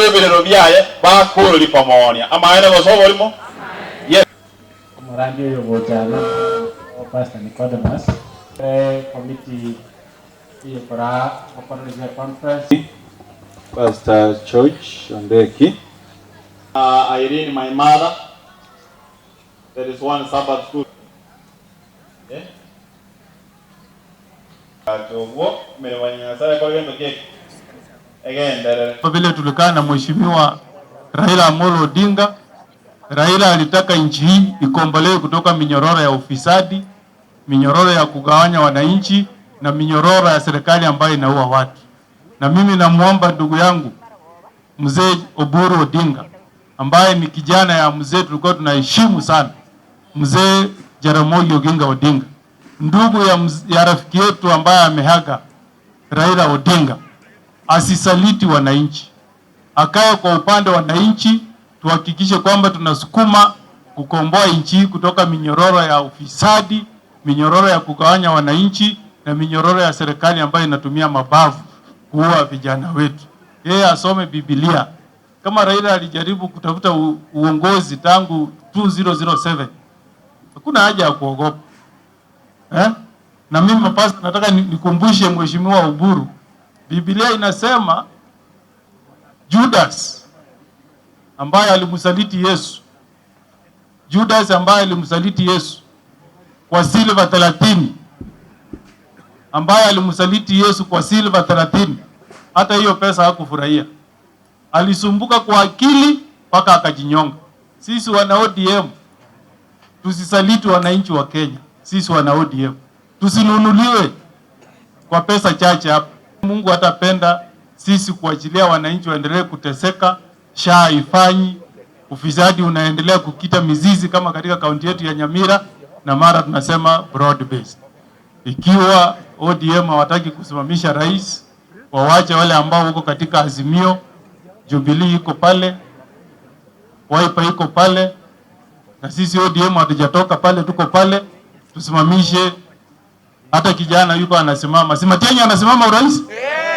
Webelero byaye bakuru lipamonia amaana gosobo limo yes Morangi yo botana o Pastor Nicodemus committee para organize conference Pastor Church Ondeki. Irene, my mother, there is one Sabbath school. Yeah. Kwa vile tulikaa na Mheshimiwa Raila Amolo Odinga, Raila alitaka nchi hii ikombolewe kutoka minyororo ya ufisadi, minyororo ya kugawanya wananchi na minyororo ya serikali ambayo inaua watu. Na mimi namuomba ndugu yangu Mzee Oburu Odinga ambaye ni kijana ya mzee tulikuwa tunaheshimu sana, Mzee Jaramogi Oginga Odinga, ndugu ya rafiki yetu ambaye amehaga Raila Odinga, asisaliti wananchi, akae kwa upande wa wananchi. Tuhakikishe kwamba tunasukuma kukomboa nchi kutoka minyororo ya ufisadi, minyororo ya kugawanya wananchi na minyororo ya serikali ambayo inatumia mabavu kuua vijana wetu. Yeye asome Biblia. Kama Raila alijaribu kutafuta uongozi tangu 2007, hakuna haja ya kuogopa. Na mimi mapasa nataka nikumbushe Mheshimiwa Oburu, Biblia inasema Judas ambaye alimsaliti Yesu, Judas ambaye alimsaliti Yesu kwa silver 30, ambaye alimsaliti Yesu kwa silver 30, hata hiyo pesa hakufurahia. Alisumbuka kwa akili mpaka akajinyonga. Sisi wana ODM tusisaliti wananchi wa Kenya. Sisi wana ODM tusinunuliwe kwa pesa chache hapa. Mungu hatapenda sisi kuachilia wananchi waendelee kuteseka. SHA ifanyi, ufisadi unaendelea kukita mizizi kama katika kaunti yetu ya Nyamira na Mara tunasema broad based. Ikiwa ODM hawataki kusimamisha rais, wawache wale ambao wako katika Azimio, Jubilee iko pale, Wiper iko pale, na sisi ODM hatujatoka pale, tuko pale, tusimamishe. Hata kijana yuko anasimama, si Matiang'i anasimama urais?